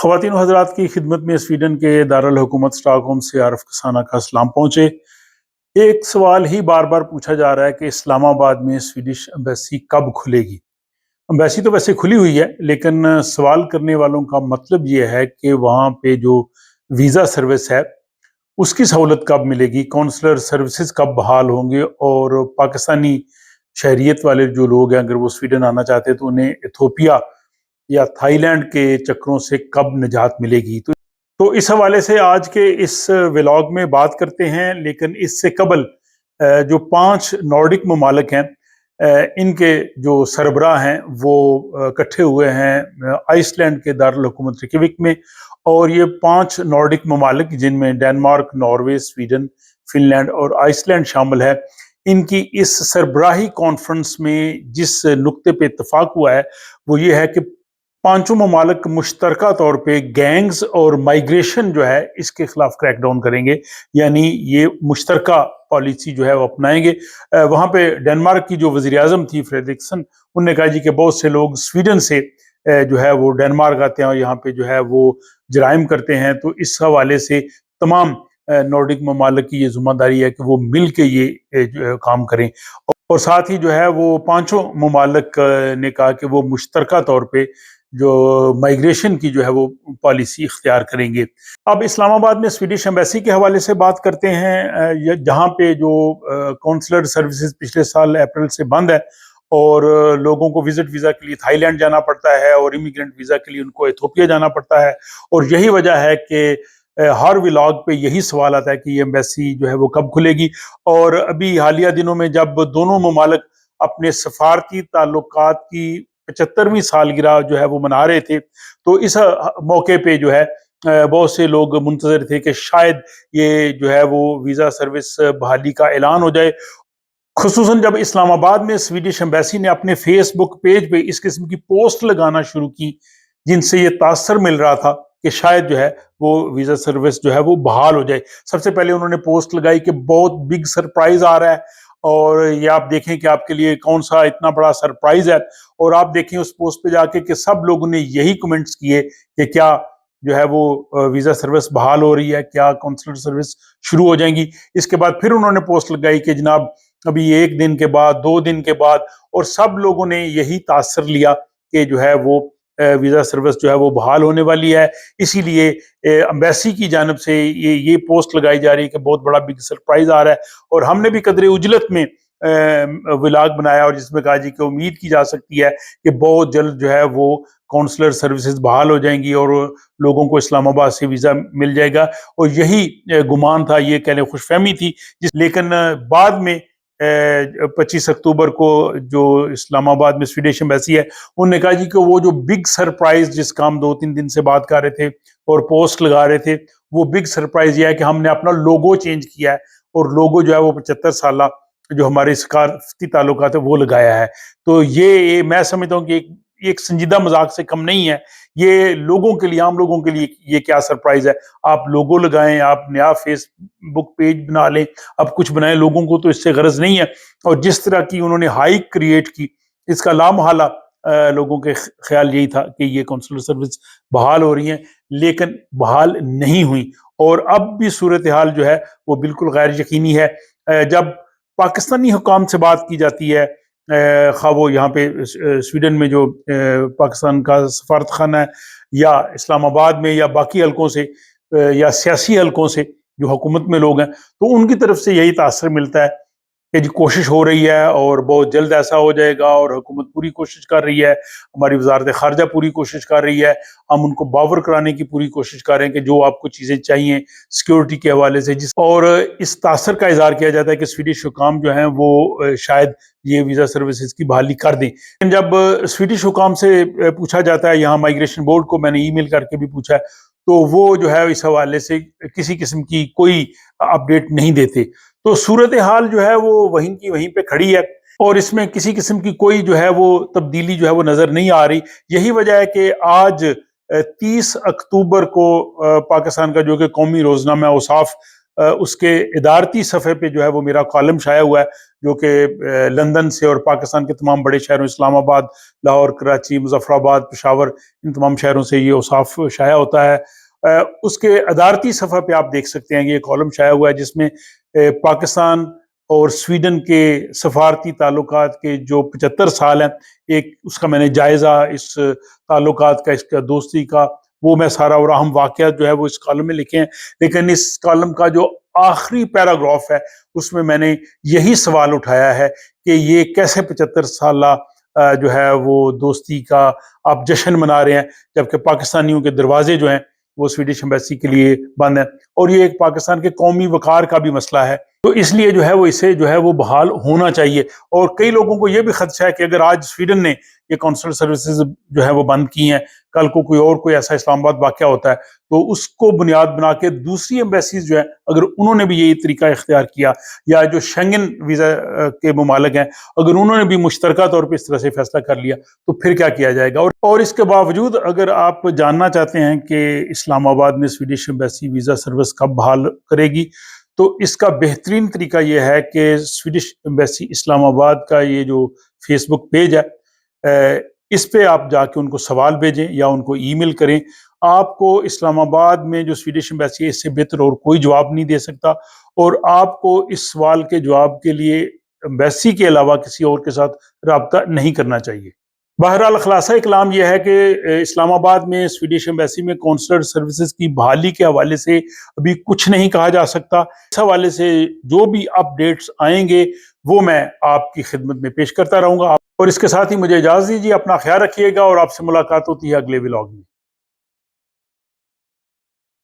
ख़वातीन व हज़रात की खिदमत में स्वीडन के दारुल हुकूमत स्टॉकहोम से आरफ कसाना का सलाम पहुँचे। एक सवाल ही बार बार पूछा जा रहा है कि इस्लामाबाद में स्वीडिश एम्बेसी कब खुलेगी। एम्बेसी तो वैसे खुली हुई है, लेकिन सवाल करने वालों का मतलब ये है कि वहाँ पे जो वीज़ा सर्विस है उसकी सहूलत कब मिलेगी, कौंसलर सर्विसेज कब बहाल होंगे और पाकिस्तानी शहरियत वाले जो लोग हैं अगर वो स्वीडन आना चाहते हैं तो उन्हें इथोपिया या थाईलैंड के चक्करों से कब निजात मिलेगी। तो इस हवाले से आज के इस व्लॉग में बात करते हैं। लेकिन इससे कबल जो 5 नॉर्डिक ममालिक हैं, इनके जो सरबराह हैं वो इकट्ठे हुए हैं आइसलैंड के दारुल हुकूमत रिकयाविक में। और ये 5 नॉर्डिक ममालिक जिनमें डेनमार्क, नॉर्वे, स्वीडन, फिनलैंड और आइसलैंड शामिल है, इनकी इस सरबराही कॉन्फ्रेंस में जिस नुक्ते पे इत्तफाक हुआ है वो ये है कि पांचों ममालिक मुश्तरका तौर पे गैंग्स और माइग्रेशन जो है इसके खिलाफ क्रैकडाउन करेंगे, यानी ये मुश्तरका पॉलिसी जो है वो अपनाएंगे। वहाँ पे डेनमार्क की जो वज़ीर आज़म थी फ्रेडरिक्सन, उन्होंने कहा जी कि बहुत से लोग स्वीडन से जो है वो डेनमार्क आते हैं और यहाँ पे जो है वो जराइम करते हैं। तो इस हवाले से तमाम नॉर्डिक ममालिक की ये जिम्मेदारी है कि वो मिल के ये काम करें। और साथ ही जो है वो पांचों ममालिक ने कहा कि वो मुश्तरका तौर पे जो माइग्रेशन की जो है वो पॉलिसी इख्तियार करेंगे। अब इस्लामाबाद में स्वीडिश एम्बेसी के हवाले से बात करते हैं, जहाँ पे जो कौंसलर सर्विसेज पिछले साल अप्रैल से बंद है और लोगों को विजिट वीज़ा के लिए थाईलैंड जाना पड़ता है और इमिग्रेंट वीज़ा के लिए उनको इथोपिया जाना पड़ता है। और यही वजह है कि हर व्लॉग पे यही सवाल आता है कि ये एम्बेसी जो है वो कब खुलेगी। और अभी हालिया दिनों में जब दोनों ममालिक अपने सफारती ताल्लुकात की 75वीं सालगिरह जो है वो मना रहे थे, तो इस मौके पे जो है बहुत से लोग मुंतजर थे कि शायद ये जो है वो वीज़ा सर्विस बहाली का ऐलान हो जाए। खुसूसन जब इस्लामाबाद में स्वीडिश एम्बेसी ने अपने फेसबुक पेज पे इस किस्म की पोस्ट लगाना शुरू की, जिनसे ये तासर मिल रहा था कि शायद जो है वो वीज़ा सर्विस जो है वो बहाल हो जाए। सबसे पहले उन्होंने पोस्ट लगाई कि बहुत बिग सरप्राइज आ रहा है और ये आप देखें कि आपके लिए कौन सा इतना बड़ा सरप्राइज है। और आप देखें उस पोस्ट पे जाके कि सब लोगों ने यही कमेंट्स किए कि क्या जो है वो वीज़ा सर्विस बहाल हो रही है, क्या कौंसलर सर्विस शुरू हो जाएंगी। इसके बाद फिर उन्होंने पोस्ट लगाई कि जनाब अभी 1 दिन के बाद, 2 दिन के बाद, और सब लोगों ने यही तासर लिया कि जो है वो वीज़ा सर्विस जो है वो बहाल होने वाली है। इसीलिए एम्बेसी की जानिब से ये पोस्ट लगाई जा रही है कि बहुत बड़ा बिग सरप्राइज आ रहा है। और हमने भी कदरे उजलत में व्लॉग बनाया और जिसमें कहा जी कि उम्मीद की जा सकती है कि बहुत जल्द जो है वो कौंसलर सर्विसेज बहाल हो जाएंगी और लोगों को इस्लामाबाद से वीज़ा मिल जाएगा। और यही गुमान था, ये कह लें खुशफहमी थी। लेकिन बाद में 25 अक्टूबर को जो इस्लामाबाद में स्वीडिश एम्बेसी है, उन्होंने कहा जी कि वो जो बिग सरप्राइज जिसका हम 2-3 दिन से बात कर रहे थे और पोस्ट लगा रहे थे, वो बिग सरप्राइज ये है कि हमने अपना लोगो चेंज किया है और लोगो जो है वो 75 साल जो हमारे सकाफती ताल्लुकात है वो लगाया है। तो ये मैं समझता हूँ कि एक संजीदा मजाक से कम नहीं है। ये लोगों के लिए, आम लोगों के लिए ये क्या सरप्राइज है। आप लोगो लगाएं, आप नया फेसबुक पेज बना लें, आप कुछ बनाएं, लोगों को तो इससे गरज नहीं है। और जिस तरह की उन्होंने हाइक क्रिएट की, इसका लामहला लोगों के ख्याल यही था कि ये कौंसलर सर्विस बहाल हो रही है, लेकिन बहाल नहीं हुई। और अब भी सूरत हाल जो है वो बिल्कुल गैर यकीनी है। जब पाकिस्तानी हुकाम से बात की जाती है, खा वो यहाँ पे स्वीडन में जो पाकिस्तान का सफारत खाना है या इस्लामाबाद में या बाकी हलकों से या सियासी हलकों से जो हुकूमत में लोग हैं, तो उनकी तरफ से यही तासर मिलता है कि जी कोशिश हो रही है और बहुत जल्द ऐसा हो जाएगा और हुकूमत पूरी कोशिश कर रही है, हमारी वजारत खारजा पूरी कोशिश कर रही है, हम उनको बावर कराने की पूरी कोशिश कर रहे हैं कि जो आपको चीज़ें चाहिए सिक्योरिटी के हवाले से। और इस तासर का इजहार किया जाता है कि स्वीडिश हुकाम जो हैं वो शायद ये वीज़ा सर्विसेज की बहाली कर दें। जब स्वीडिश हुकाम से पूछा जाता है, यहाँ माइग्रेशन बोर्ड को मैंने ईमेल करके भी पूछा है, तो वो जो है इस हवाले से किसी किस्म की कोई अपडेट नहीं देते। तो सूरत हाल जो है वो वहीं की वहीं पे खड़ी है और इसमें किसी किस्म की कोई जो है वो तब्दीली जो है वो नजर नहीं आ रही। यही वजह है कि आज 30 अक्टूबर को पाकिस्तान का जो कि कौमी रोजनामा औसाफ اس کے ادارتی صفحے پہ جو ہے وہ میرا کالم شائع ہوا ہے، جو کہ لندن سے اور پاکستان کے تمام بڑے شہروں اسلام آباد، لاہور، کراچی، مظفر آباد، پشاور، ان تمام شہروں سے یہ اوصاف شائع ہوتا ہے۔ اس کے ادارتی صفحہ پہ آپ دیکھ سکتے ہیں کہ یہ کالم شائع ہوا ہے جس میں پاکستان اور سویڈن کے سفارتی تعلقات کے جو 75 سال ہیں، ایک اس کا میں نے جائزہ، اس تعلقات کا، اس کا دوستی کا، وہ میں سارا اور اہم واقعات جو ہے وہ اس کالم میں لکھے ہیں۔ لیکن اس کالم کا جو آخری پیراگراف ہے اس میں نے یہی سوال اٹھایا ہے کہ یہ کیسے 75 سالہ جو ہے وہ دوستی کا آپ جشن منا رہے ہیں، جبکہ پاکستانیوں کے دروازے جو ہیں وہ سویڈش ایمبیسی کے لیے بند ہیں، اور یہ ایک پاکستان کے قومی وقار کا بھی مسئلہ ہے۔ تو اس لیے جو ہے وہ اسے جو ہے وہ بحال ہونا چاہیے۔ اور کئی لوگوں کو یہ بھی خدشہ ہے کہ اگر آج سویڈن نے یہ کونسلر سروسز جو ہے وہ بند کی ہیں، کل کو کوئی ایسا اسلام آباد واقعہ ہوتا ہے تو اس کو بنیاد بنا کے دوسری ایمبیسیز جو ہیں اگر انہوں نے بھی یہی طریقہ اختیار کیا، یا جو شنگن ویزا کے ممالک ہیں اگر انہوں نے بھی مشترکہ طور پہ اس طرح سے فیصلہ کر لیا تو پھر کیا کیا جائے گا۔ اور اس کے باوجود اگر آپ جاننا چاہتے ہیں کہ اسلام آباد میں سویڈش ایمبیسی ویزا سروس کب بحال کرے گی، تو اس کا بہترین طریقہ یہ ہے کہ سویڈش ایمبیسی اسلام آباد کا یہ جو فیس بک پیج ہے، اس پہ آپ جا کے ان کو سوال بھیجیں یا ان کو ای میل کریں۔ آپ کو اسلام آباد میں جو سویڈش ایمبیسی ہے اس سے بہتر اور کوئی جواب نہیں دے سکتا، اور آپ کو اس سوال کے جواب کے لیے ایمبیسی کے علاوہ کسی اور کے ساتھ رابطہ نہیں کرنا چاہیے۔ بہرحال خلاصہ کلام یہ ہے کہ اسلام آباد میں سویڈش ایمبیسی میں کونسلر سروسز کی بحالی کے حوالے سے ابھی کچھ نہیں کہا جا سکتا۔ اس حوالے سے جو بھی اپ ڈیٹس آئیں گے وہ میں آپ کی خدمت میں پیش کرتا رہوں گا، اور اس کے ساتھ ہی مجھے اجازت دیجیے، اپنا خیال رکھیے گا، اور آپ سے ملاقات ہوتی ہے اگلے ولاگ میں۔